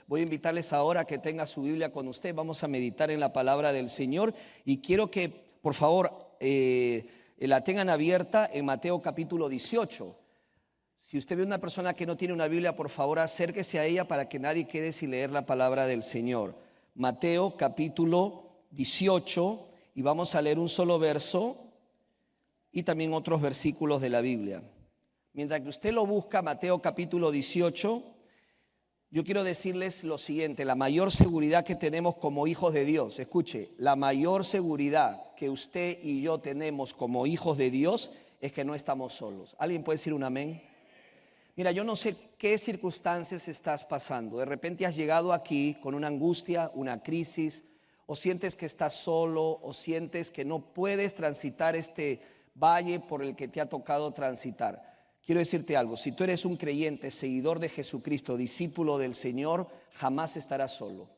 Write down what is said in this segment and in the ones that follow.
Voy a invitarles ahora a que tenga su Biblia con usted. Vamos a meditar en la palabra del Señor y quiero que por favor la tengan abierta en Mateo capítulo 18. Si usted ve una persona que no tiene una Biblia, por favor acérquese a ella para que nadie quede sin leer la palabra del Señor. Mateo capítulo 18, y vamos a leer un solo verso y también otros versículos de la Biblia. Mientras que usted lo busca, Mateo capítulo 18, yo quiero decirles lo siguiente: la mayor seguridad que tenemos como hijos de Dios, escuche, la mayor seguridad que usted y yo tenemos como hijos de Dios es que no estamos solos. ¿Alguien puede decir un amén? Mira, yo no sé qué circunstancias estás pasando. De repente has llegado aquí con una angustia, una crisis, o sientes que estás solo, o sientes que no puedes transitar este valle por el que te ha tocado transitar. Quiero decirte algo: si tú eres un creyente, seguidor de Jesucristo, discípulo del Señor, jamás estarás solo,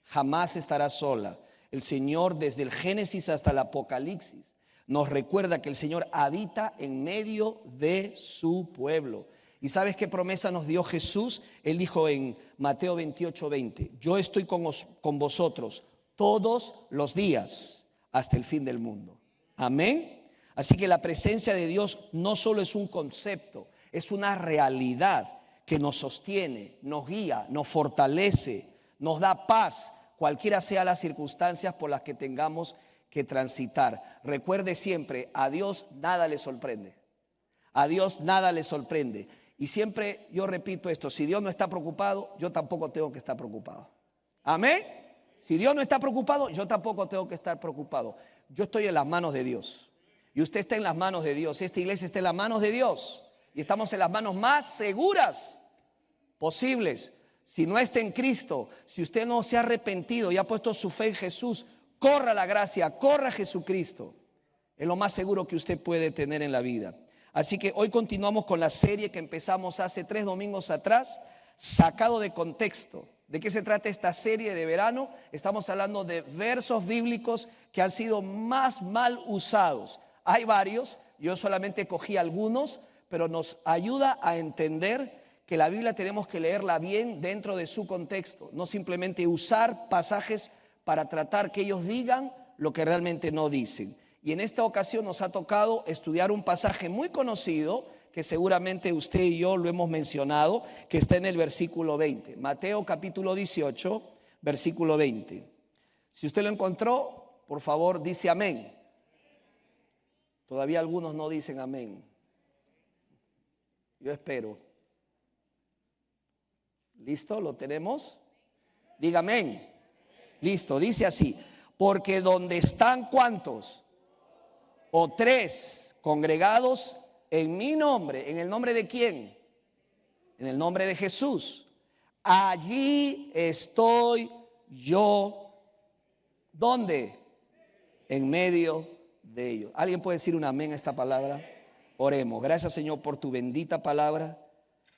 jamás estarás sola. El Señor, desde el Génesis hasta el Apocalipsis, nos recuerda que el Señor habita en medio de su pueblo. ¿Y sabes qué promesa nos dio Jesús? Él dijo en Mateo 28:20: yo estoy con vosotros todos los días hasta el fin del mundo. Amén. Así que la presencia de Dios no solo es un concepto, es una realidad que nos sostiene, nos guía, nos fortalece, nos da paz, cualquiera sea las circunstancias por las que tengamos que transitar. Recuerde siempre, a Dios nada le sorprende. A Dios nada le sorprende. Y siempre yo repito esto: si Dios no está preocupado, yo tampoco tengo que estar preocupado. Amén. Si Dios no está preocupado, yo tampoco tengo que estar preocupado. Yo estoy en las manos de Dios. Y usted está en las manos de Dios. Esta iglesia está en las manos de Dios. Y estamos en las manos más seguras posibles. Si no está en Cristo, si usted no se ha arrepentido y ha puesto su fe en Jesús, corra la gracia, corra a Jesucristo. Es lo más seguro que usted puede tener en la vida. Así que hoy continuamos con la serie que empezamos hace 3 domingos atrás, Sacado de Contexto. ¿De qué se trata esta serie de verano? Estamos hablando de versos bíblicos que han sido más mal usados. Hay varios, yo solamente cogí algunos, pero nos ayuda a entender que la Biblia tenemos que leerla bien dentro de su contexto, no simplemente usar pasajes para tratar que ellos digan lo que realmente no dicen. Y en esta ocasión nos ha tocado estudiar un pasaje muy conocido que seguramente usted y yo lo hemos mencionado, que está en el versículo 20. Mateo capítulo 18, versículo 20. Si usted lo encontró, por favor dice amén. Todavía algunos no dicen amén. Yo espero. ¿Listo? ¿Lo tenemos? Diga amén. Listo, dice así: porque donde están, ¿cuántos? O 3 congregados en mi nombre. ¿En el nombre de quién? En el nombre de Jesús. Allí estoy yo. ¿Dónde? En medio de ellos. ¿Alguien puede decir un amén a esta palabra? Oremos. Gracias, Señor, por tu bendita palabra.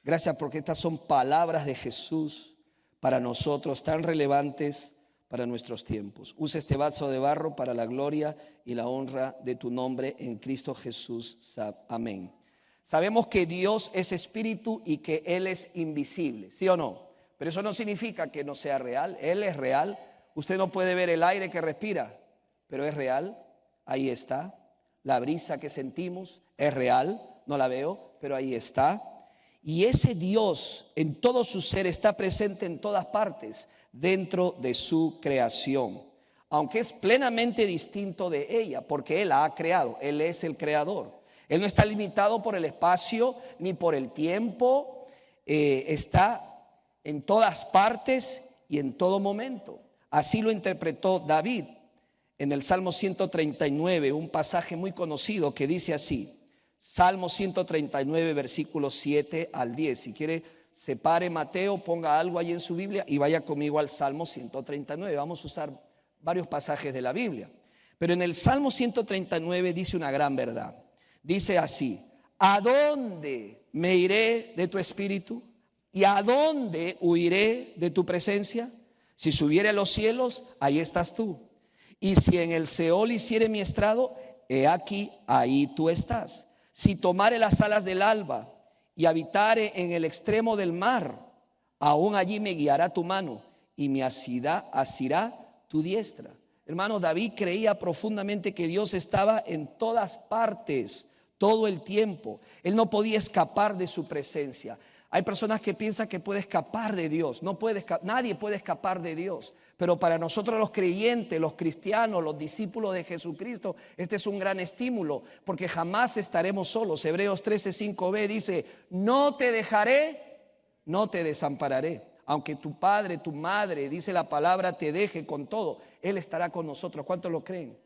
Gracias porque estas son palabras de Jesús para nosotros, tan relevantes para nuestros tiempos. Usa este vaso de barro para la gloria y la honra de tu nombre en Cristo Jesús. Amén. Sabemos que Dios es espíritu y que Él es invisible, ¿sí o no? Pero eso no significa que no sea real. Él es real. Usted no puede ver el aire que respira, pero es real. Ahí está. La brisa que sentimos es real. No la veo, pero ahí está. Y ese Dios en todo su ser está presente en todas partes dentro de su creación, aunque es plenamente distinto de ella, porque Él la ha creado. Él es el creador. Él no está limitado por el espacio ni por el tiempo. Está en todas partes y en todo momento. Así lo interpretó David en el Salmo 139, un pasaje muy conocido que dice así. Salmo 139, versículos 7 al 10. Si quiere, separe Mateo, ponga algo ahí en su Biblia y vaya conmigo al Salmo 139. Vamos a usar varios pasajes de la Biblia. Pero en el Salmo 139 dice una gran verdad. Dice así: ¿a dónde me iré de tu espíritu? ¿Y a dónde huiré de tu presencia? Si subiere a los cielos, ahí estás tú. Y si en el Seol hiciere mi estrado, he aquí, ahí tú estás. Si tomare las alas del alba y habitare en el extremo del mar, Aún allí me guiará tu mano y me asirá tu diestra. Hermano, David creía profundamente que Dios estaba en todas partes, todo el tiempo. Él no podía escapar de su presencia. Hay personas que piensan que puede escapar de Dios. No puede, nadie puede escapar de Dios. Pero para nosotros los creyentes, los cristianos, los discípulos de Jesucristo, este es un gran estímulo, porque jamás estaremos solos. Hebreos 13:5b dice: no te dejaré, no te desampararé. Aunque tu padre, tu madre, dice la palabra, te deje con todo, Él estará con nosotros. ¿Cuántos lo creen?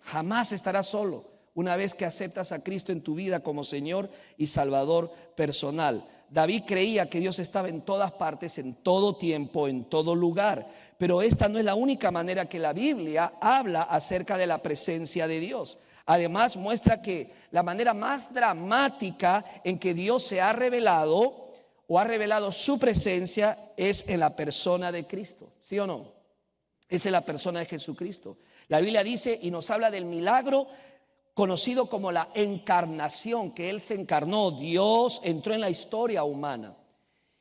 Jamás estarás solo una vez que aceptas a Cristo en tu vida como Señor y Salvador personal. David creía que Dios estaba en todas partes, en todo tiempo, en todo lugar. Pero esta no es la única manera que la Biblia habla acerca de la presencia de Dios. Además, muestra que la manera más dramática en que Dios se ha revelado o ha revelado su presencia es en la persona de Cristo. ¿Sí o no? Es en la persona de Jesucristo. La Biblia dice y nos habla del milagro conocido como la encarnación, que Él se encarnó. Dios entró en la historia humana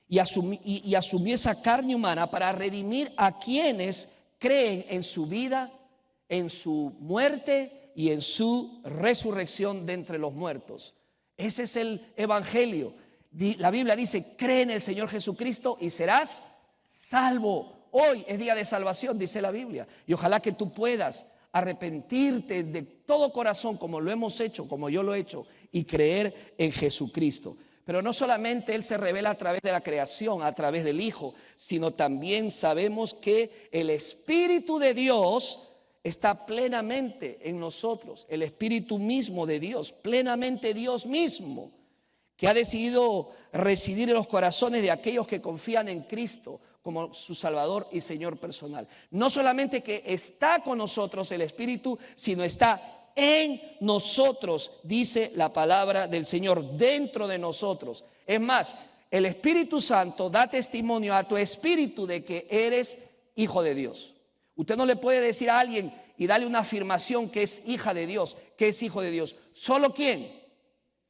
y asumió esa carne humana para redimir a quienes creen en su vida, en su muerte y en su resurrección de entre los muertos. Ese es el evangelio. La Biblia dice: cree en el Señor Jesucristo y serás salvo. Hoy es día de salvación, dice la Biblia, y ojalá que tú puedas arrepentirte de todo corazón, como lo hemos hecho, como yo lo he hecho, y creer en Jesucristo. Pero no solamente Él se revela a través de la creación, a través del Hijo, sino también sabemos que el Espíritu de Dios está plenamente en nosotros. El Espíritu mismo de Dios, plenamente Dios mismo, que ha decidido residir en los corazones de aquellos que confían en Cristo como su Salvador y Señor personal. No solamente que está con nosotros el Espíritu, sino está en nosotros, dice la palabra del Señor, dentro de nosotros. Es más, el Espíritu Santo da testimonio a tu espíritu de que eres hijo de Dios. Usted no le puede decir a alguien y darle una afirmación que es hija de Dios, que es hijo de Dios. ¿Solo quién?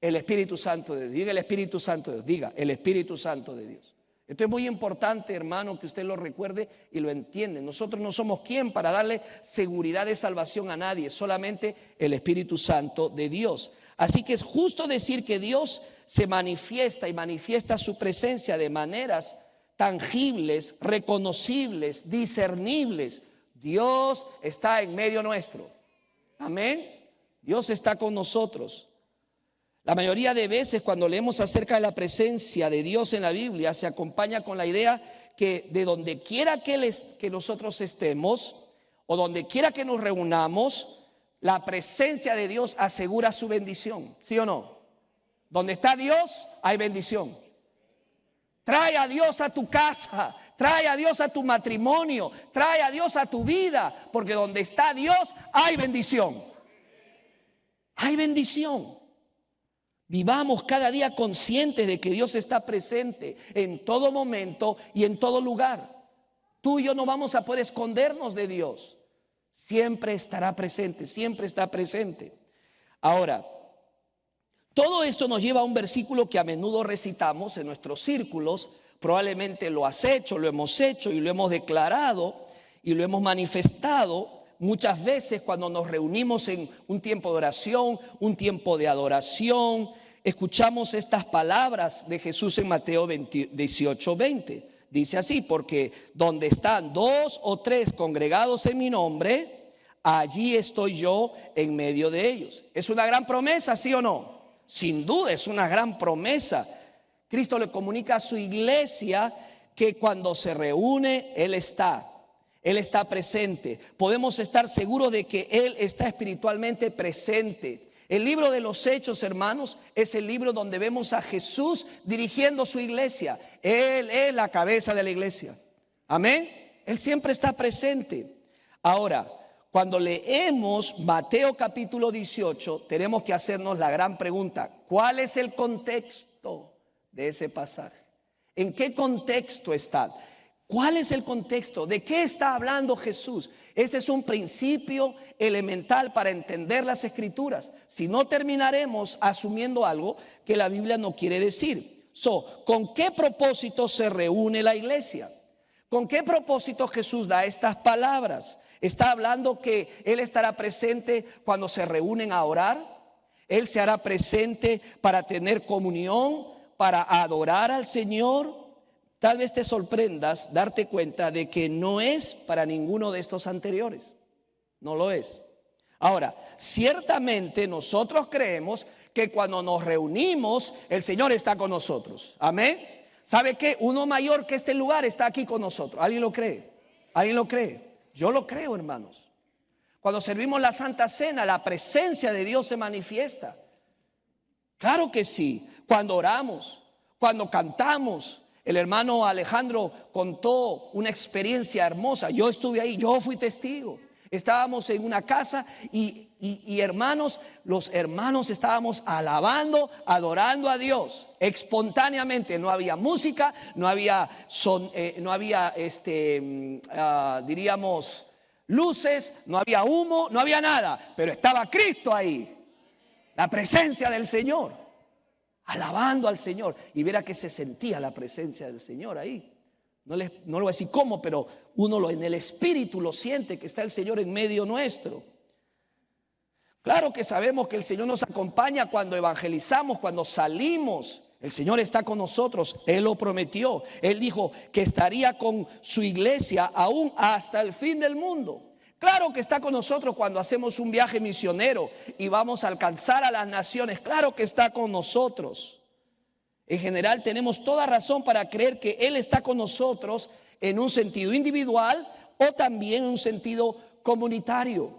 El Espíritu Santo de Dios. Diga el Espíritu Santo de Dios. Diga el Espíritu Santo de Dios. Esto es muy importante, hermano, que usted lo recuerde y lo entiende. Nosotros no somos quien para darle seguridad de salvación a nadie, solamente el Espíritu Santo de Dios. Así que es justo decir que Dios se manifiesta y manifiesta su presencia de maneras tangibles, reconocibles, discernibles. Dios está en medio nuestro. Amén. Dios está con nosotros. La mayoría de veces cuando leemos acerca de la presencia de Dios en la Biblia se acompaña con la idea que de donde quiera que nosotros estemos o donde quiera que nos reunamos, la presencia de Dios asegura su bendición. ¿Sí o no? Donde está Dios hay bendición. Trae a Dios a tu casa, trae a Dios a tu matrimonio, trae a Dios a tu vida, porque donde está Dios hay bendición. Hay bendición. Vivamos cada día conscientes de que Dios está presente en todo momento y en todo lugar. Tú y yo no vamos a poder escondernos de Dios. Siempre estará presente, siempre está presente. Ahora, todo esto nos lleva a un versículo que a menudo recitamos en nuestros círculos. Probablemente lo has hecho, lo hemos hecho y lo hemos declarado y lo hemos manifestado muchas veces cuando nos reunimos en un tiempo de oración, un tiempo de adoración. Escuchamos estas palabras de Jesús en Mateo 18:20. Dice así: porque donde están 2 o 3 congregados en mi nombre, allí estoy yo en medio de ellos. ¿Es una gran promesa, sí o no? Sin duda es una gran promesa. Cristo le comunica a su iglesia que cuando se reúne, Él está presente. Podemos estar seguros de que Él está espiritualmente presente. El libro de los Hechos, hermanos, es el libro donde vemos a Jesús dirigiendo su iglesia. Él es la cabeza de la iglesia. Amén. Él siempre está presente. Ahora, cuando leemos Mateo capítulo 18, tenemos que hacernos la gran pregunta: ¿cuál es el contexto de ese pasaje? ¿En qué contexto está? ¿Cuál es el contexto? ¿De qué está hablando Jesús? Este es un principio elemental para entender las Escrituras. Si no, terminaremos asumiendo algo que la Biblia no quiere decir. ¿Con qué propósito se reúne la iglesia? ¿Con qué propósito Jesús da estas palabras? Está hablando que Él estará presente cuando se reúnen a orar. Él se hará presente para tener comunión, para adorar al Señor. Tal vez te sorprendas darte cuenta de que no es para ninguno de estos anteriores. No lo es. Ahora, ciertamente nosotros creemos que cuando nos reunimos, el Señor está con nosotros. Amén. ¿Sabe qué? Uno mayor que este lugar está aquí con nosotros. ¿Alguien lo cree? ¿Alguien lo cree? Yo lo creo, hermanos. Cuando servimos la Santa Cena, la presencia de Dios se manifiesta. Claro que sí. Cuando oramos, cuando cantamos. El hermano Alejandro contó una experiencia hermosa. Yo estuve ahí, yo fui testigo. Estábamos en una casa y hermanos, los hermanos estábamos alabando, adorando a Dios espontáneamente. No había música, no había diríamos luces, no había humo, no había nada, pero estaba Cristo ahí, la presencia del Señor, alabando al Señor. Y viera que se sentía la presencia del Señor ahí. No le voy a decir cómo, pero uno en el espíritu lo siente, que está el Señor en medio nuestro. Claro que sabemos que el Señor nos acompaña cuando evangelizamos, cuando salimos. El Señor está con nosotros. Él lo prometió. Él dijo que estaría con su iglesia aún hasta el fin del mundo. Claro que está con nosotros cuando hacemos un viaje misionero y vamos a alcanzar a las naciones. Claro que está con nosotros. En general tenemos toda razón para creer que Él está con nosotros en un sentido individual o también en un sentido comunitario.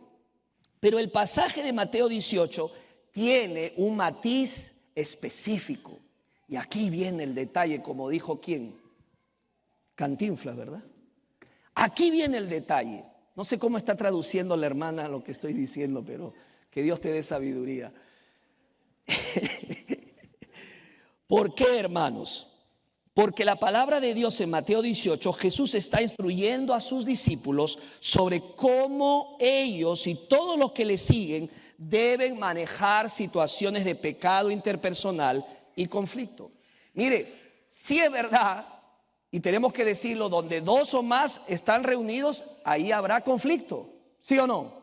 Pero el pasaje de Mateo 18 tiene un matiz específico. Y aquí viene el detalle, como dijo ¿quién? Cantinflas, ¿verdad? Aquí viene el detalle. No sé cómo está traduciendo la hermana lo que estoy diciendo, pero que Dios te dé sabiduría. ¿Por qué, hermanos? Porque la palabra de Dios en Mateo 18, Jesús está instruyendo a sus discípulos sobre cómo ellos y todos los que le siguen deben manejar situaciones de pecado interpersonal y conflicto. Mire, si es verdad, y tenemos que decirlo, donde dos o más están reunidos, ahí habrá conflicto, ¿sí o no?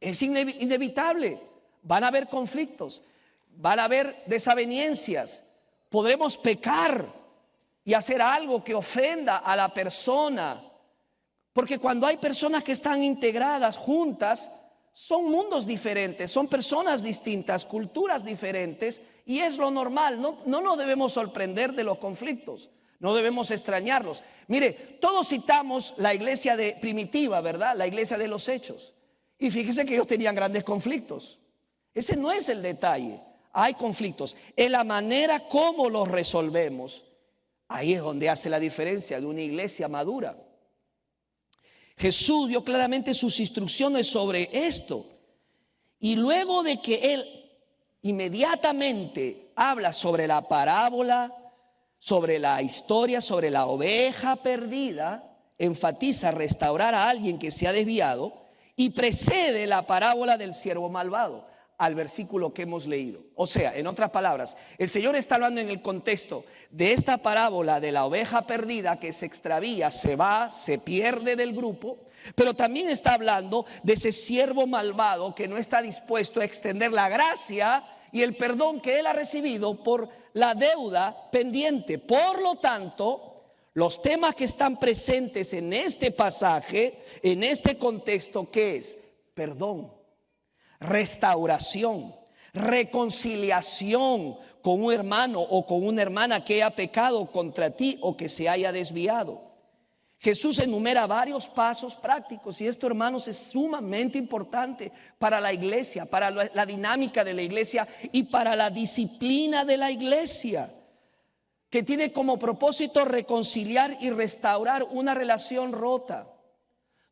Es inevitable, van a haber conflictos, van a haber desavenencias. Podremos pecar y hacer algo que ofenda a la persona. Porque cuando hay personas que están integradas juntas, son mundos diferentes, son personas distintas, culturas diferentes, y es lo normal. No nos debemos sorprender de los conflictos, no debemos extrañarlos. Mire, todos citamos la iglesia primitiva, ¿verdad? La iglesia de los Hechos. Y fíjese que ellos tenían grandes conflictos. Ese no es el detalle. Hay conflictos. En la manera como los resolvemos, ahí es donde hace la diferencia de una iglesia madura. Jesús dio claramente sus instrucciones sobre esto. Y luego de que Él inmediatamente habla sobre la parábola, sobre la historia, sobre la oveja perdida, enfatiza restaurar a alguien que se ha desviado y precede la parábola del siervo malvado al versículo que hemos leído. O sea, en otras palabras, el Señor está hablando en el contexto de esta parábola de la oveja perdida que se extravía, se va, se pierde del grupo, pero también está hablando de ese siervo malvado que no está dispuesto a extender la gracia y el perdón que él ha recibido por la deuda pendiente. Por lo tanto, los temas que están presentes en este pasaje, en este contexto, ¿qué es? Perdón, restauración, reconciliación con un hermano o con una hermana que haya pecado contra ti o que se haya desviado. Jesús enumera varios pasos prácticos y esto, hermanos, es sumamente importante para la iglesia, para la dinámica de la iglesia y para la disciplina de la iglesia, que tiene como propósito reconciliar y restaurar una relación rota.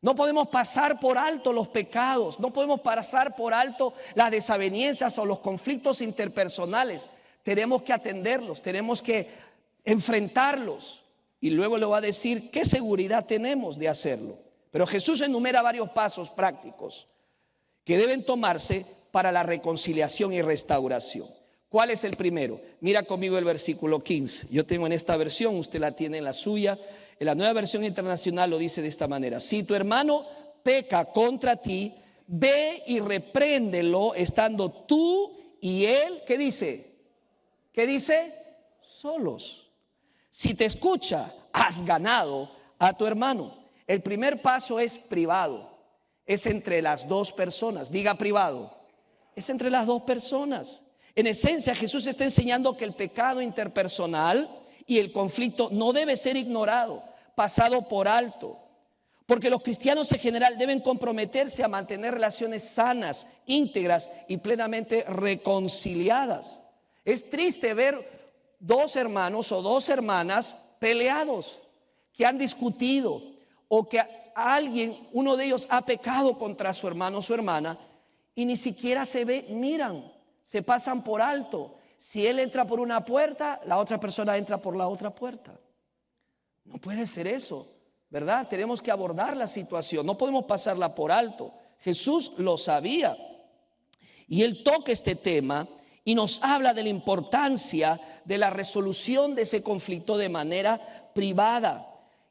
No podemos pasar por alto los pecados, no podemos pasar por alto las desavenencias o los conflictos interpersonales. Tenemos que atenderlos, tenemos que enfrentarlos. Y luego le va a decir qué seguridad tenemos de hacerlo. Pero Jesús enumera varios pasos prácticos que deben tomarse para la reconciliación y restauración. ¿Cuál es el primero? Mira conmigo el versículo 15. Yo tengo en esta versión, usted la tiene en la suya. En la Nueva Versión Internacional lo dice de esta manera: si tu hermano peca contra ti, ve y repréndelo estando tú y él, ¿qué dice? ¿Qué dice? Solos. Si te escucha, has ganado a tu hermano. El primer paso es privado. Es entre las dos personas. Diga privado. Es entre las dos personas. En esencia, Jesús está enseñando que el pecado interpersonal y el conflicto no debe ser ignorado, pasado por alto. Porque los cristianos en general deben comprometerse a mantener relaciones sanas, íntegras y plenamente reconciliadas. Es triste ver dos hermanos o dos hermanas peleados, que han discutido, o que uno de ellos ha pecado contra su hermano o su hermana y ni siquiera se miran, se pasan por alto. Si él entra por una puerta, la otra persona entra por la otra puerta. No puede ser eso, ¿verdad? Tenemos que abordar la situación, no podemos pasarla por alto. Jesús lo sabía y él toca este tema y nos habla de la importancia de la resolución de ese conflicto de manera privada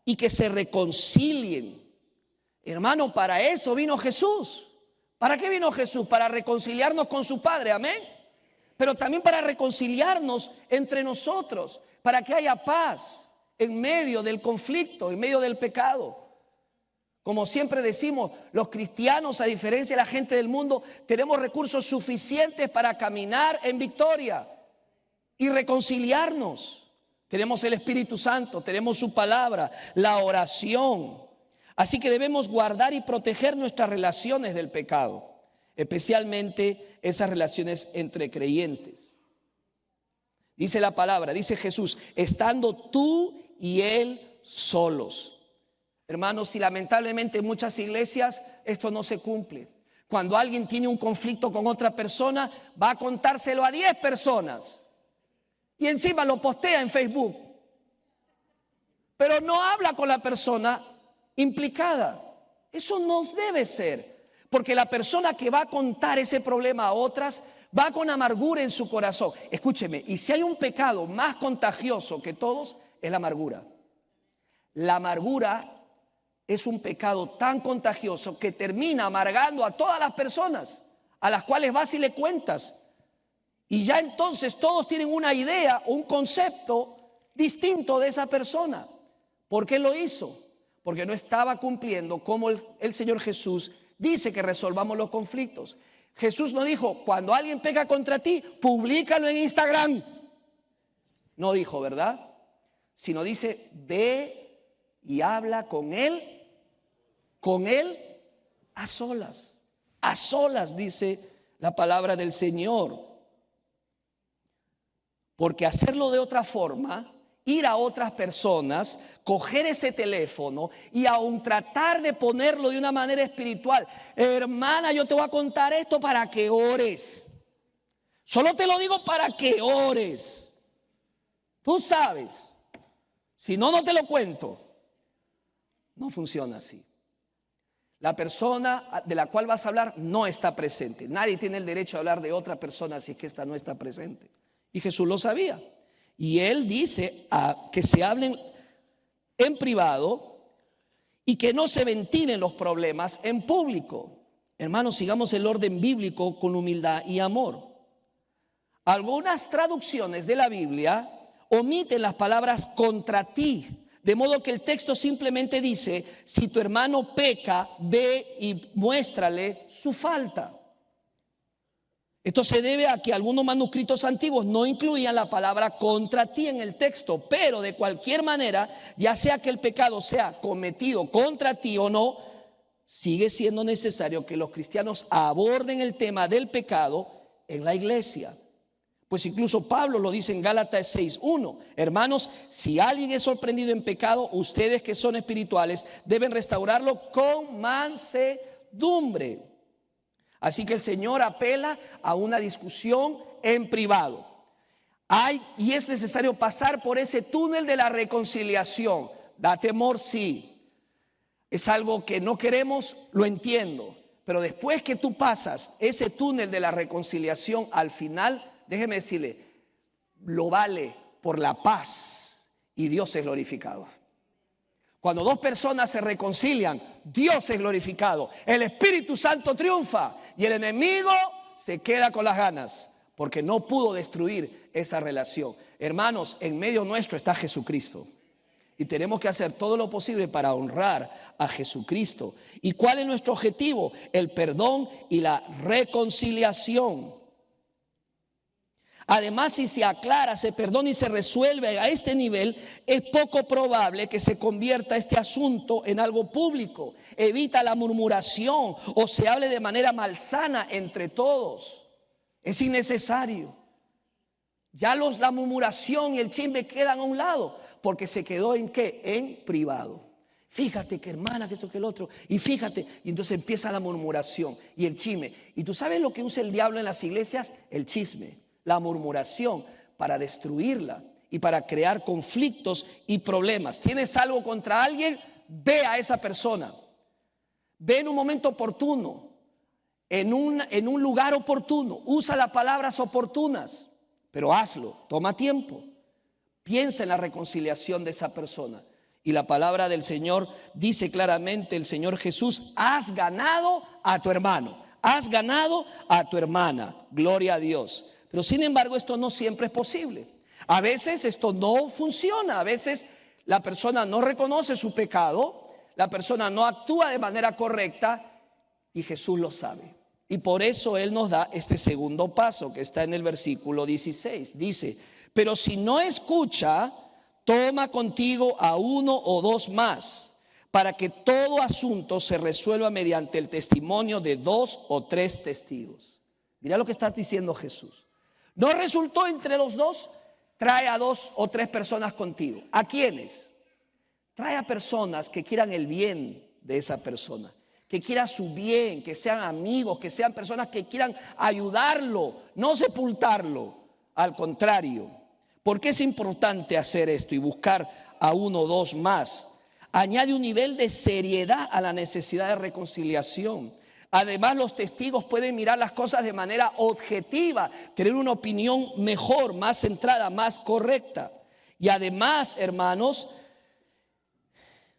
y que se reconcilien. Hermano, para eso vino Jesús. ¿Para qué vino Jesús? Para reconciliarnos con su Padre, amén. Pero también para reconciliarnos entre nosotros, para que haya paz en medio del conflicto, en medio del pecado. Como siempre decimos, los cristianos, a diferencia de la gente del mundo, tenemos recursos suficientes para caminar en victoria y reconciliarnos. Tenemos el Espíritu Santo, tenemos su palabra, la oración. Así que debemos guardar y proteger nuestras relaciones del pecado, especialmente esas relaciones entre creyentes. Dice la palabra, dice Jesús, estando tú y él solos. Hermanos, y lamentablemente en muchas iglesias esto no se cumple. Cuando alguien tiene un conflicto con otra persona, va a contárselo a 10 personas y encima lo postea en Facebook, pero no habla con la persona implicada. Eso no debe ser, porque la persona que va a contar ese problema a otras va con amargura en su corazón. Escúcheme, y si hay un pecado más contagioso que todos, es la amargura. La amargura es un pecado tan contagioso que termina amargando a todas las personas a las cuales vas y le cuentas. Y ya entonces todos tienen una idea, un concepto distinto de esa persona. ¿Por qué lo hizo? Porque no estaba cumpliendo como el Señor Jesús dice que resolvamos los conflictos. Jesús no dijo, cuando alguien peca contra ti, públicalo en Instagram. No dijo, ¿verdad? Sino dice, ve y habla con él a solas, dice la palabra del Señor. Porque hacerlo de otra forma, ir a otras personas, coger ese teléfono y aún tratar de ponerlo de una manera espiritual. Hermana, yo te voy a contar esto para que ores. Solo te lo digo para que ores. Tú sabes, si no, no te lo cuento. No funciona así. La persona de la cual vas a hablar no está presente. Nadie tiene el derecho a hablar de otra persona si es que esta no está presente. Y Jesús lo sabía. Y él dice que se hablen en privado y que no se ventilen los problemas en público. Hermanos, sigamos el orden bíblico con humildad y amor. Algunas traducciones de la Biblia omiten las palabras contra ti, de modo que el texto simplemente dice, si tu hermano peca, ve y muéstrale su falta. Esto se debe a que algunos manuscritos antiguos no incluían la palabra contra ti en el texto, pero de cualquier manera, ya sea que el pecado sea cometido contra ti o no, sigue siendo necesario que los cristianos aborden el tema del pecado en la iglesia. Pues incluso Pablo lo dice en Gálatas 6:1. Hermanos, si alguien es sorprendido en pecado, ustedes que son espirituales deben restaurarlo con mansedumbre. Así que el Señor apela a una discusión en privado. Y es necesario pasar por ese túnel de la reconciliación. Da temor, sí. Es algo que no queremos, lo entiendo. Pero después que tú pasas ese túnel de la reconciliación, al final déjeme decirle, lo vale por la paz y Dios es glorificado. Cuando dos personas se reconcilian, Dios es glorificado, el Espíritu Santo triunfa y el enemigo se queda con las ganas porque no pudo destruir esa relación. Hermanos, en medio nuestro está Jesucristo y tenemos que hacer todo lo posible para honrar a Jesucristo. ¿Y cuál es nuestro objetivo? El perdón y la reconciliación. Además, si se aclara, se perdona y se resuelve a este nivel, es poco probable que se convierta este asunto en algo público. Evita la murmuración o se hable de manera malsana entre todos. Es innecesario. Ya la murmuración y el chisme quedan a un lado, porque se quedó ¿en qué? En privado. Fíjate que hermana, que esto, que el otro. Y fíjate, y entonces empieza la murmuración y el chisme. ¿Y tú sabes lo que usa el diablo en las iglesias? El chisme. La murmuración, para destruirla y para crear conflictos y problemas. ¿Tienes algo contra alguien? Ve a esa persona. Ve en un momento oportuno, en un lugar oportuno. Usa las palabras oportunas, pero hazlo, toma tiempo. Piensa en la reconciliación de esa persona. Y la palabra del Señor dice claramente, el Señor Jesús: has ganado a tu hermano, has ganado a tu hermana. Gloria a Dios. Pero sin embargo, esto no siempre es posible. A veces esto no funciona. A veces la persona no reconoce su pecado, la persona no actúa de manera correcta y Jesús lo sabe. Y por eso Él nos da este segundo paso que está en el versículo 16. Dice: pero si no escucha, toma contigo a uno o dos más, para que todo asunto se resuelva mediante el testimonio de 2 o 3 testigos. Mira lo que está diciendo Jesús. ¿No resultó entre los dos? Trae a 2 o 3 personas contigo. ¿A quiénes? Trae a personas que quieran el bien de esa persona, que quieran su bien, que sean amigos, que sean personas que quieran ayudarlo, no sepultarlo. Al contrario. ¿Por qué es importante hacer esto y buscar a 1 o 2 más? Añade un nivel de seriedad a la necesidad de reconciliación. Además, los testigos pueden mirar las cosas de manera objetiva, tener una opinión mejor, más centrada, más correcta. Y además, hermanos,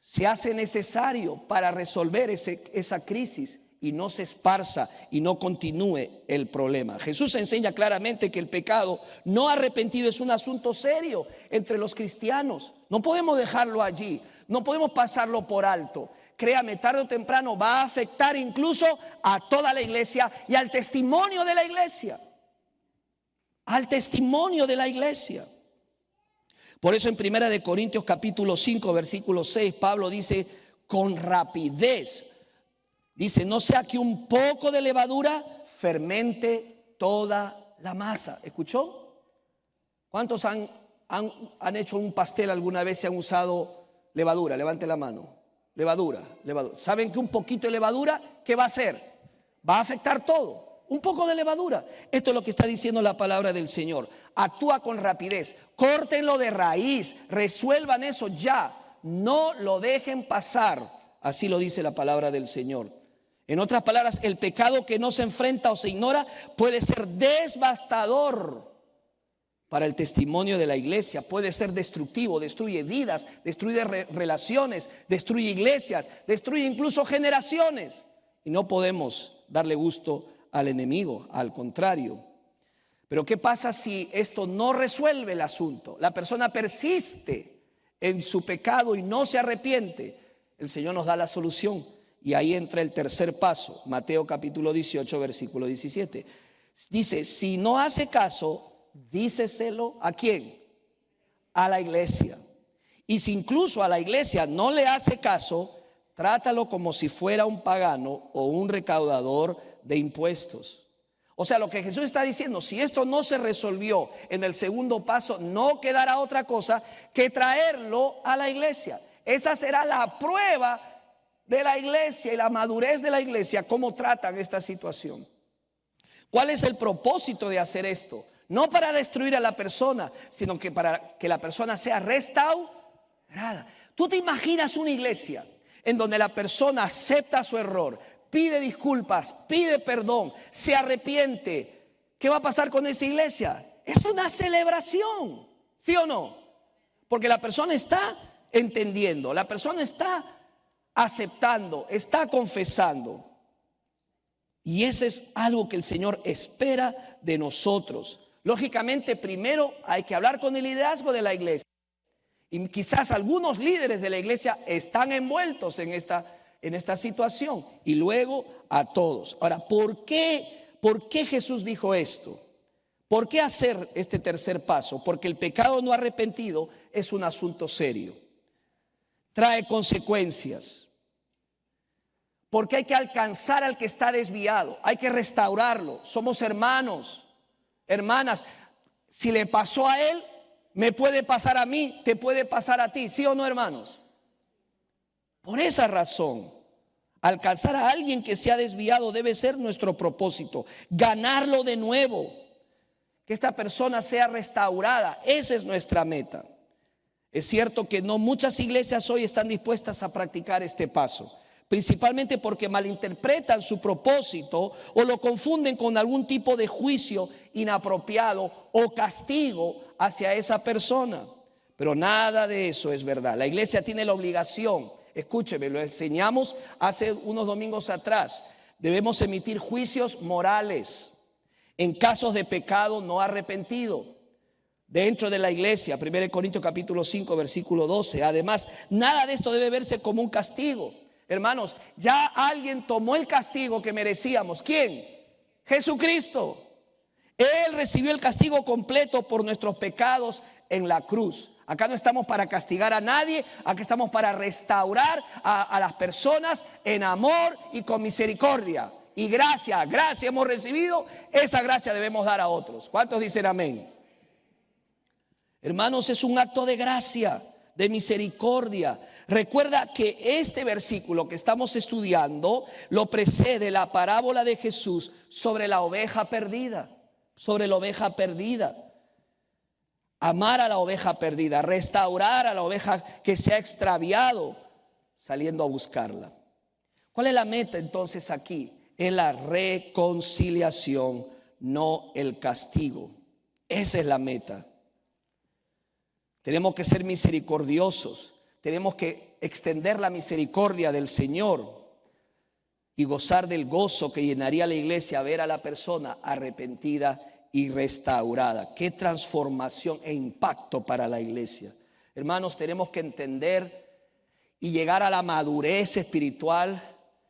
se hace necesario para resolver esa crisis y no se esparza y no continúe el problema. Jesús enseña claramente que el pecado no arrepentido es un asunto serio entre los cristianos. No podemos dejarlo allí, no podemos pasarlo por alto. Créame, tarde o temprano va a afectar incluso a toda la iglesia y al testimonio de la iglesia. Al testimonio de la iglesia. Por eso en 1 Corintios capítulo 5 versículo 6 Pablo dice: con rapidez, dice, no sea que un poco de levadura fermente toda la masa. ¿Escuchó? ¿Cuántos han hecho un pastel alguna vez y han usado levadura? Levante la mano. Levadura. ¿Saben que un poquito de levadura, qué va a hacer? Va a afectar todo. Un poco de levadura. Esto es lo que está diciendo la palabra del Señor. Actúa con rapidez. Córtenlo de raíz. Resuelvan eso ya. No lo dejen pasar. Así lo dice la palabra del Señor. En otras palabras, el pecado que no se enfrenta o se ignora puede ser devastador para el testimonio de la iglesia, puede ser destructivo, destruye vidas, destruye relaciones, destruye iglesias, destruye incluso generaciones. Y no podemos darle gusto al enemigo, al contrario. Pero ¿qué pasa si esto no resuelve el asunto? La persona persiste en su pecado y no se arrepiente. El Señor nos da la solución y ahí entra el tercer paso. Mateo capítulo 18 versículo 17. Dice: si no hace caso, díceselo ¿a quién? A la iglesia. Y si incluso a la iglesia no le hace caso, trátalo como si fuera un pagano o un recaudador de impuestos. O sea, lo que Jesús está diciendo: si esto no se resolvió en el segundo paso, no quedará otra cosa que traerlo a la iglesia. Esa será la prueba de la iglesia y la madurez de la iglesia, cómo tratan esta situación. ¿Cuál es el propósito de hacer esto? No para destruir a la persona, sino que para que la persona sea restaurada. ¿Tú te imaginas una iglesia en donde la persona acepta su error, pide disculpas, pide perdón, se arrepiente, ¿qué va a pasar con esa iglesia? Es una celebración, ¿sí o no? Porque la persona está entendiendo, la persona está aceptando, está confesando. Y eso es algo que el Señor espera de nosotros. Lógicamente, primero hay que hablar con el liderazgo de la iglesia. Y quizás algunos líderes de la iglesia están envueltos en esta situación. Y luego a todos. Ahora, ¿por qué Jesús dijo esto? ¿Por qué hacer este tercer paso? Porque el pecado no arrepentido es un asunto serio. Trae consecuencias. Porque hay que alcanzar al que está desviado. Hay que restaurarlo. Somos hermanos, hermanas. Si le pasó a él, me puede pasar a mí, te puede pasar a ti. ¿Sí o no, hermanos? Por esa razón, alcanzar a alguien que se ha desviado debe ser nuestro propósito. Ganarlo de nuevo. Que esta persona sea restaurada. Esa es nuestra meta. Es cierto que no muchas iglesias hoy están dispuestas a practicar este paso. Principalmente porque malinterpretan su propósito o lo confunden con algún tipo de juicio inapropiado o castigo hacia esa persona. Pero nada de eso es verdad. La iglesia tiene la obligación, escúcheme, lo enseñamos hace unos domingos atrás. Debemos emitir juicios morales en casos de pecado no arrepentido dentro de la iglesia. 1 Corintios capítulo 5 versículo 12. Además, nada de esto debe verse como un castigo. Hermanos, ya alguien tomó el castigo que merecíamos. ¿Quién? Jesucristo. Él recibió el castigo completo por nuestros pecados en la cruz. Acá no estamos para castigar a nadie, acá estamos para restaurar a las personas en amor y con misericordia. Y gracia hemos recibido, esa gracia debemos dar a otros. ¿Cuántos dicen amén? Hermanos, es un acto de gracia, de misericordia. Recuerda que este versículo que estamos estudiando lo precede la parábola de Jesús sobre la oveja perdida. Sobre la oveja perdida. Amar a la oveja perdida, restaurar a la oveja que se ha extraviado, saliendo a buscarla. ¿Cuál es la meta entonces aquí? Es la reconciliación, no el castigo. Esa es la meta. Tenemos que ser misericordiosos. Tenemos que extender la misericordia del Señor y gozar del gozo que llenaría la iglesia ver a la persona arrepentida y restaurada. Qué transformación e impacto para la iglesia. Hermanos, tenemos que entender y llegar a la madurez espiritual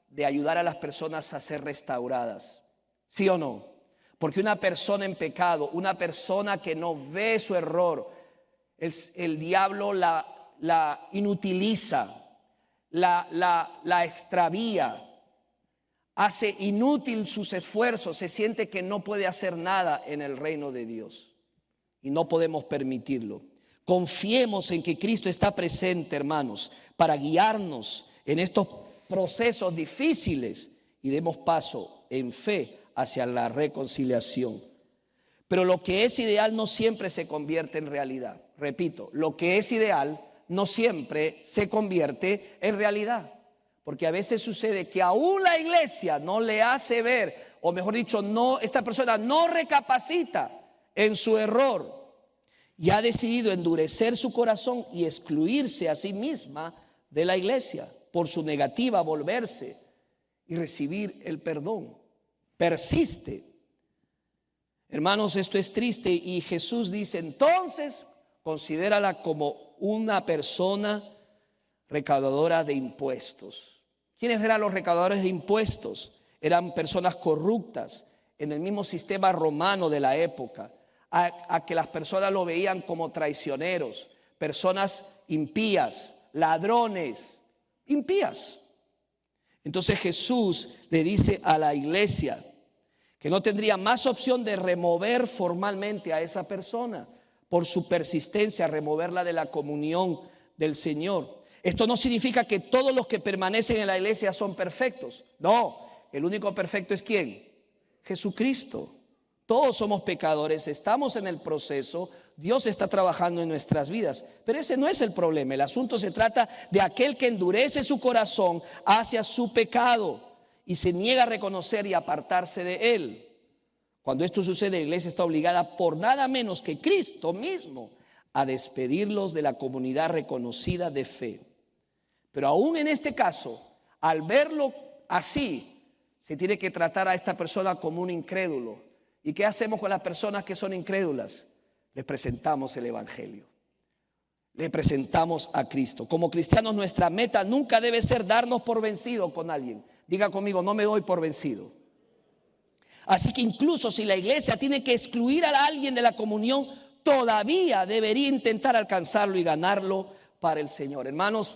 de ayudar a las personas a ser restauradas. ¿Sí o no? Porque una persona en pecado, una persona que no ve su error, el diablo la inutiliza, la extravía, hace inútil sus esfuerzos, se siente que no puede hacer nada en el reino de Dios. Y no podemos permitirlo. Confiemos en que Cristo está presente, hermanos, para guiarnos en estos procesos difíciles y demos paso en fe hacia la reconciliación. Pero lo que es ideal no siempre se convierte en realidad. Repito, lo que es ideal no siempre se convierte en realidad. Porque a veces sucede que aún la iglesia no le hace ver, o mejor dicho, esta persona no recapacita en su error y ha decidido endurecer su corazón y excluirse a sí misma de la iglesia por su negativa a volverse y recibir el perdón. Persiste. Hermanos, esto es triste y Jesús dice, entonces, considérala como una persona recaudadora de impuestos. ¿Quiénes eran los recaudadores de impuestos? Eran personas corruptas en el mismo sistema romano de la época, a que las personas lo veían como traicioneros, personas impías, ladrones, impías. Entonces Jesús le dice a la iglesia que no tendría más opción de remover formalmente a esa persona por su persistencia, removerla de la comunión del Señor. Esto no significa que todos los que permanecen en la iglesia son perfectos. No, el único perfecto es ¿quién? Jesucristo. Todos somos pecadores, estamos en el proceso, Dios está trabajando en nuestras vidas. Pero ese no es el problema, el asunto se trata de aquel que endurece su corazón hacia su pecado y se niega a reconocer y apartarse de él. Cuando esto sucede, la iglesia está obligada por nada menos que Cristo mismo a despedirlos de la comunidad reconocida de fe. Pero aún en este caso, al verlo así, se tiene que tratar a esta persona como un incrédulo. ¿Y qué hacemos con las personas que son incrédulas? Les presentamos el evangelio. Le presentamos a Cristo. Como cristianos, nuestra meta nunca debe ser darnos por vencido con alguien. Diga conmigo, no me doy por vencido. Así que incluso si la iglesia tiene que excluir a alguien de la comunión, todavía debería intentar alcanzarlo y ganarlo para el Señor. Hermanos,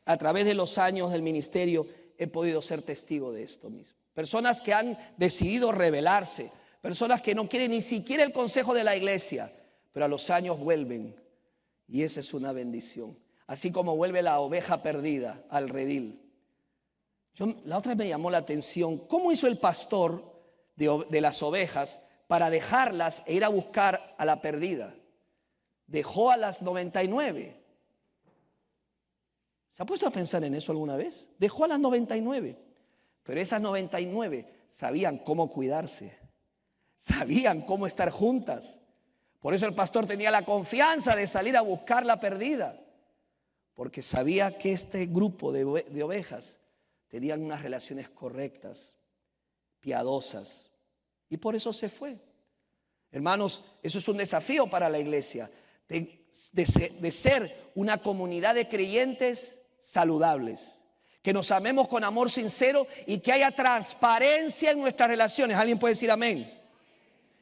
a través de los años del ministerio he podido ser testigo de esto mismo. Personas que han decidido rebelarse, personas que no quieren ni siquiera el consejo de la iglesia, pero a los años vuelven, y esa es una bendición. Así como vuelve la oveja perdida al redil. La otra me llamó la atención, ¿cómo hizo el pastor de las ovejas para dejarlas e ir a buscar a la perdida? Dejó a las 99. ¿Se ha puesto a pensar en eso alguna vez? Dejó a las 99. Pero esas 99 sabían cómo cuidarse, sabían cómo estar juntas. Por eso el pastor tenía la confianza de salir a buscar la perdida, porque sabía que este grupo de ovejas tenían unas relaciones correctas, piadosas, y por eso se fue. Hermanos, eso es un desafío para la iglesia, de ser una comunidad de creyentes saludables, que nos amemos con amor sincero y que haya transparencia en nuestras relaciones. ¿Alguien puede decir amén?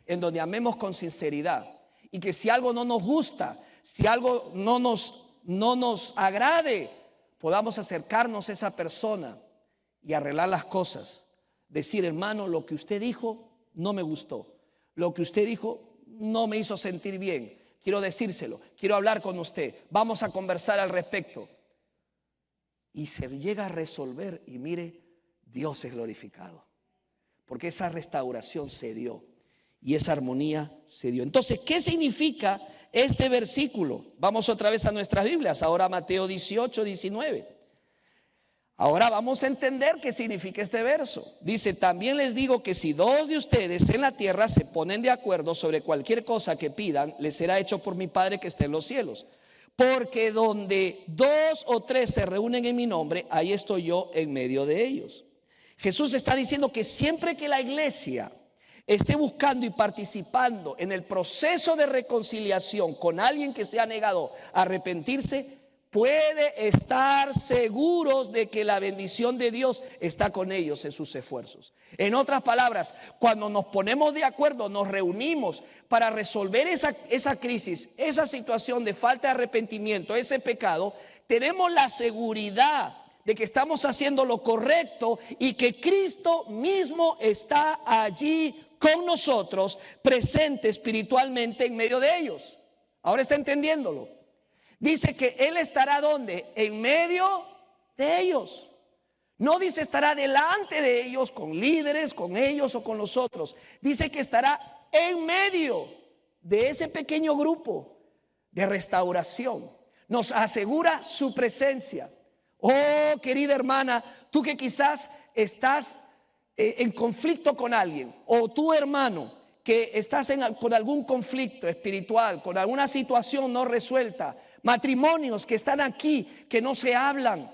En donde amemos con sinceridad, y que si algo no nos gusta, si algo no nos agrade, podamos acercarnos a esa persona y arreglar las cosas. Decir, hermano, lo que usted dijo no me gustó, lo que usted dijo no me hizo sentir bien, quiero decírselo, quiero hablar con usted, vamos a conversar al respecto. Y se llega a resolver, y mire, Dios es glorificado, porque esa restauración se dio y esa armonía se dio. Entonces, ¿qué significa este versículo? Vamos otra vez a nuestras Biblias, ahora Mateo 18, 19. Ahora vamos a entender qué significa este verso. Dice, también les digo que si dos de ustedes en la tierra se ponen de acuerdo sobre cualquier cosa que pidan, les será hecho por mi Padre que está en los cielos. Porque donde dos o tres se reúnen en mi nombre, ahí estoy yo en medio de ellos. Jesús está diciendo que siempre que la iglesia esté buscando y participando en el proceso de reconciliación con alguien que se ha negado a arrepentirse, puede estar seguros de que la bendición de Dios está con ellos en sus esfuerzos. En otras palabras, cuando nos ponemos de acuerdo, nos reunimos para resolver esa crisis, esa situación de falta de arrepentimiento, ese pecado, tenemos la seguridad de que estamos haciendo lo correcto y que Cristo mismo está allí con nosotros, presente espiritualmente en medio de ellos. Ahora está entendiéndolo. Dice que Él estará ¿dónde? En medio de ellos. No dice estará delante de ellos, con líderes, con ellos o con los otros. Dice que estará en medio de ese pequeño grupo de restauración. Nos asegura su presencia. Oh, querida hermana, tú que quizás estás en conflicto con alguien, o tu hermano que estás con algún conflicto espiritual, con alguna situación no resuelta, matrimonios que están aquí, que no se hablan,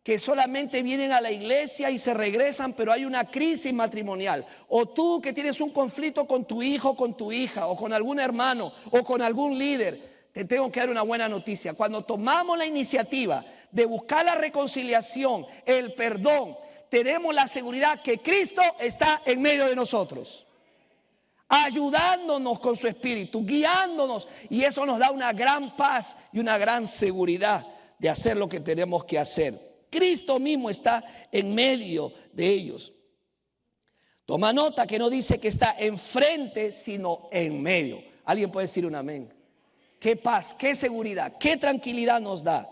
que solamente vienen a la iglesia y se regresan, pero hay una crisis matrimonial. O tú que tienes un conflicto con tu hijo, con tu hija, o con algún hermano, o con algún líder, te tengo que dar una buena noticia. Cuando tomamos la iniciativa de buscar la reconciliación, el perdón, tenemos la seguridad que Cristo está en medio de nosotros, ayudándonos con su espíritu, guiándonos, y eso nos da una gran paz y una gran seguridad de hacer lo que tenemos que hacer. Cristo mismo está en medio de ellos. Toma nota que no dice que está enfrente, sino en medio. ¿Alguien puede decir un amén? Qué paz, qué seguridad, qué tranquilidad nos da.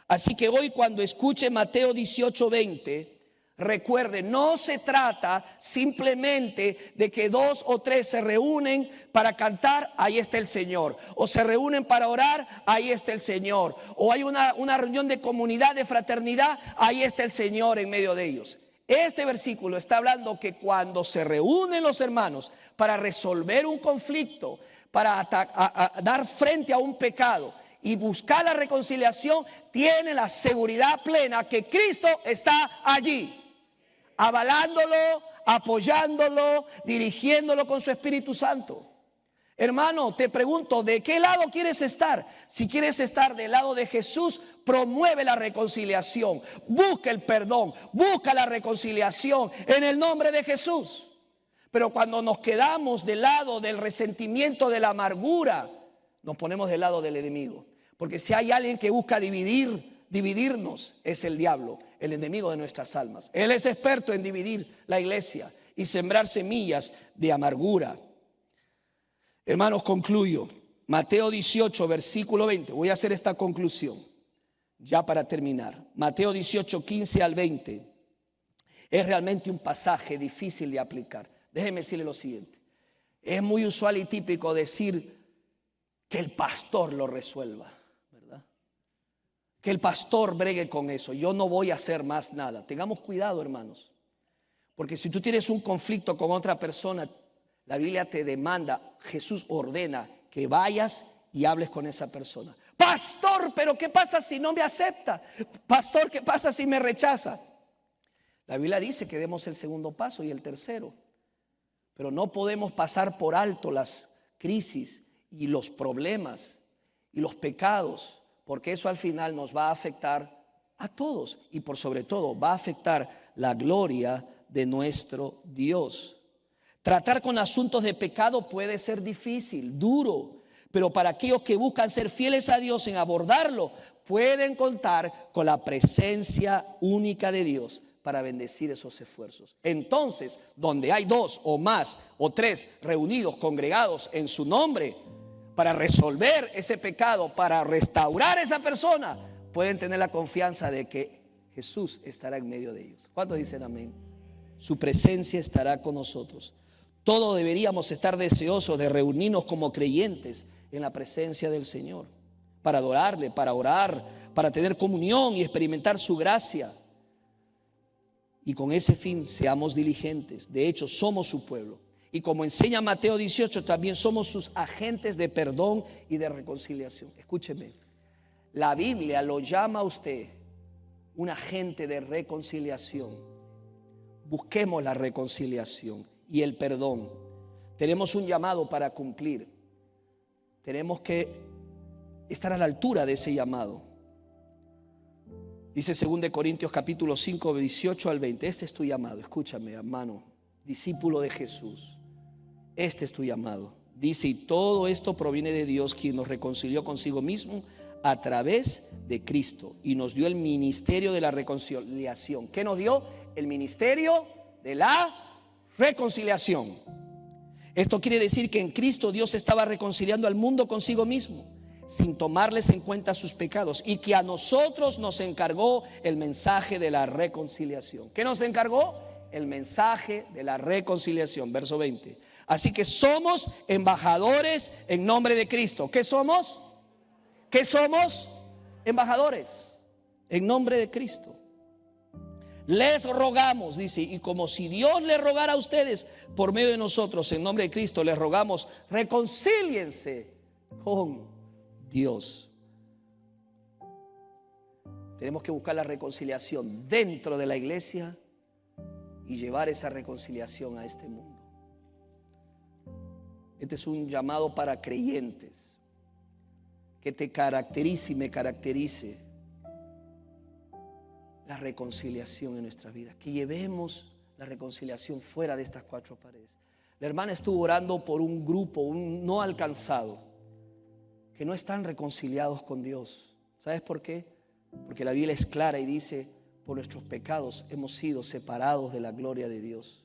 Así que hoy, cuando escuche Mateo 18:20, recuerde, no se trata simplemente de que dos o tres se reúnen para cantar, ahí está el Señor. O se reúnen para orar, ahí está el Señor. O hay una reunión de comunidad, de fraternidad, ahí está el Señor en medio de ellos. Este versículo está hablando que cuando se reúnen los hermanos para resolver un conflicto, para dar frente a un pecado y buscar la reconciliación, tiene la seguridad plena que Cristo está allí, avalándolo, apoyándolo, dirigiéndolo con su Espíritu Santo. Hermano, te pregunto, ¿de qué lado quieres estar? Si quieres estar del lado de Jesús, promueve la reconciliación, busca el perdón, busca la reconciliación en el nombre de Jesús. Pero cuando nos quedamos del lado del resentimiento, de la amargura, nos ponemos del lado del enemigo. Porque si hay alguien que busca dividirnos, es el diablo, el enemigo de nuestras almas. Él es experto en dividir la iglesia y sembrar semillas de amargura. Hermanos, concluyo. Mateo 18, versículo 20. Voy a hacer esta conclusión ya para terminar. Mateo 18, 15 al 20. Es realmente un pasaje difícil de aplicar. Déjeme decirle lo siguiente. Es muy usual y típico decir que el pastor lo resuelva, ¿verdad? Que el pastor bregue con eso. Yo no voy a hacer más nada. Tengamos cuidado, hermanos. Porque si tú tienes un conflicto con otra persona, la Biblia te demanda, Jesús ordena que vayas y hables con esa persona. Pastor, pero ¿qué pasa si no me acepta? Pastor, ¿qué pasa si me rechaza? La Biblia dice que demos el segundo paso y el tercero. Pero no podemos pasar por alto las crisis y los problemas y los pecados, porque eso al final nos va a afectar a todos y por sobre todo va a afectar la gloria de nuestro Dios. Tratar con asuntos de pecado puede ser difícil, duro, pero para aquellos que buscan ser fieles a Dios en abordarlo, pueden contar con la presencia única de Dios para bendecir esos esfuerzos. Entonces, donde hay dos o más o tres reunidos, congregados en su nombre, para resolver ese pecado, para restaurar a esa persona, pueden tener la confianza de que Jesús estará en medio de ellos. ¿Cuántos dicen amén? Su presencia estará con nosotros. Todos deberíamos estar deseosos de reunirnos como creyentes en la presencia del Señor, para adorarle, para orar, para tener comunión y experimentar su gracia. Y con ese fin seamos diligentes. De hecho, somos su pueblo. Y como enseña Mateo 18, también somos sus agentes de perdón y de reconciliación. Escúcheme, la Biblia lo llama a usted un agente de reconciliación. Busquemos la reconciliación y el perdón. Tenemos un llamado para cumplir. Tenemos que estar a la altura de ese llamado. Dice 2 Corintios capítulo 5, 18 al 20. Este es tu llamado. Escúchame, hermano, discípulo de Jesús. Este es tu llamado. Dice, y todo esto proviene de Dios, quien nos reconcilió consigo mismo a través de Cristo y nos dio el ministerio de la reconciliación. ¿Qué nos dio? El ministerio de la reconciliación. Esto quiere decir que en Cristo Dios estaba reconciliando al mundo consigo mismo, sin tomarles en cuenta sus pecados, y que a nosotros nos encargó el mensaje de la reconciliación. ¿Qué nos encargó? El mensaje de la reconciliación. Verso 20. Así que somos embajadores en nombre de Cristo. ¿Qué somos? ¿Qué somos? Embajadores en nombre de Cristo. Les rogamos, dice, y como si Dios les rogara a ustedes por medio de nosotros, en nombre de Cristo, les rogamos, reconcíliense con Dios. Tenemos que buscar la reconciliación dentro de la iglesia y llevar esa reconciliación a este mundo. Este es un llamado para creyentes que te caracterice y me caracterice. La reconciliación en nuestra vida, que llevemos la reconciliación fuera de estas cuatro paredes. La hermana estuvo orando por un grupo, un no alcanzado, que no están reconciliados con Dios. ¿Sabes por qué? Porque la Biblia es clara y dice, por nuestros pecados hemos sido separados de la gloria de Dios.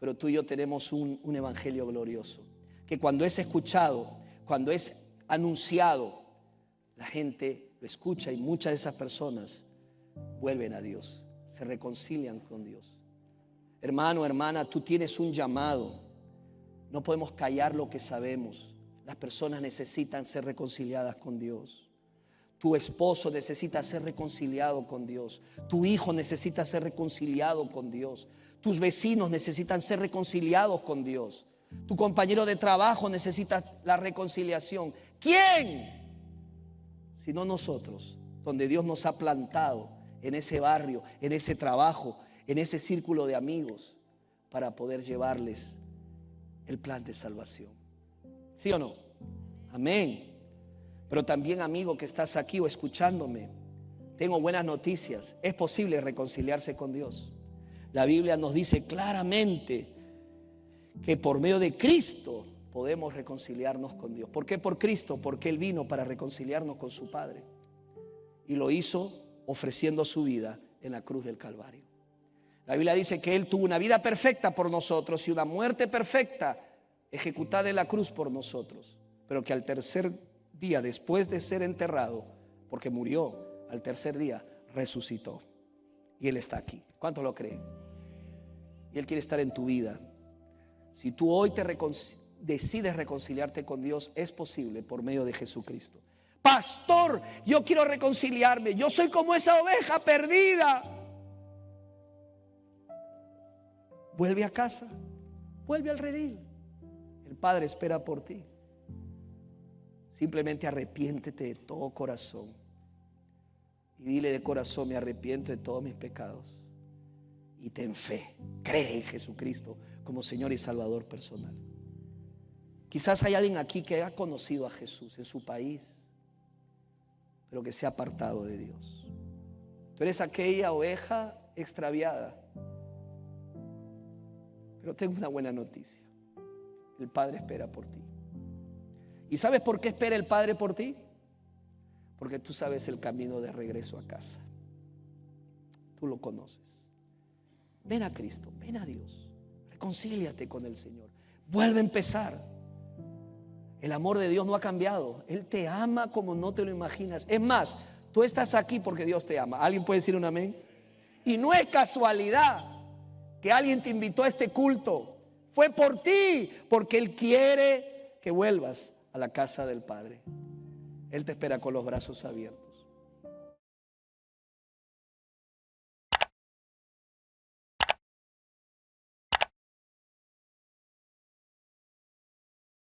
Pero tú y yo tenemos un evangelio glorioso, que cuando es escuchado, cuando es anunciado, la gente lo escucha y muchas de esas personas vuelven a Dios, se reconcilian con Dios. Hermano, hermana, tú tienes un llamado. No podemos callar lo que sabemos. Las personas necesitan ser reconciliadas con Dios. Tu esposo necesita ser reconciliado con Dios. Tu hijo necesita ser reconciliado con Dios. Tus vecinos necesitan ser reconciliados con Dios. Tu compañero de trabajo necesita la reconciliación. ¿Quién? Sino nosotros, donde Dios nos ha plantado en ese barrio, en ese trabajo, en ese círculo de amigos, para poder llevarles el plan de salvación. ¿Sí o no? Amén. Pero también, amigo que estás aquí o escuchándome, tengo buenas noticias. Es posible reconciliarse con Dios. La Biblia nos dice claramente que por medio de Cristo podemos reconciliarnos con Dios. ¿Por qué por Cristo? Porque Él vino para reconciliarnos con su Padre. Y lo hizo ofreciendo su vida en la cruz del Calvario. La Biblia dice que Él tuvo una vida perfecta por nosotros y una muerte perfecta ejecutada en la cruz por nosotros. Pero que al tercer día, después de ser enterrado, porque murió, al tercer día resucitó. Y Él está aquí. ¿Cuántos lo creen? Y Él quiere estar en tu vida. Si tú hoy decides reconciliarte con Dios, es posible por medio de Jesucristo. Pastor, yo quiero reconciliarme. Yo soy como esa oveja perdida. Vuelve a casa. Vuelve al redil. El Padre espera por ti. Simplemente arrepiéntete de todo corazón. Y dile de corazón: me arrepiento de todos mis pecados. Y ten fe. Cree en Jesucristo como Señor y Salvador personal. Quizás hay alguien aquí que ha conocido a Jesús en su país, pero que se ha apartado de Dios. Tú eres aquella oveja extraviada. Pero tengo una buena noticia. El Padre espera por ti. ¿Y sabes por qué espera el Padre por ti? Porque tú sabes el camino de regreso a casa. Tú lo conoces. Ven a Cristo, ven a Dios. Reconcíliate con el Señor. Vuelve a empezar. El amor de Dios no ha cambiado. Él te ama como no te lo imaginas. Es más, tú estás aquí porque Dios te ama. ¿Alguien puede decir un amén? Y no es casualidad que alguien te invitó a este culto. Fue por ti, porque Él quiere que vuelvas a la casa del Padre. Él te espera con los brazos abiertos.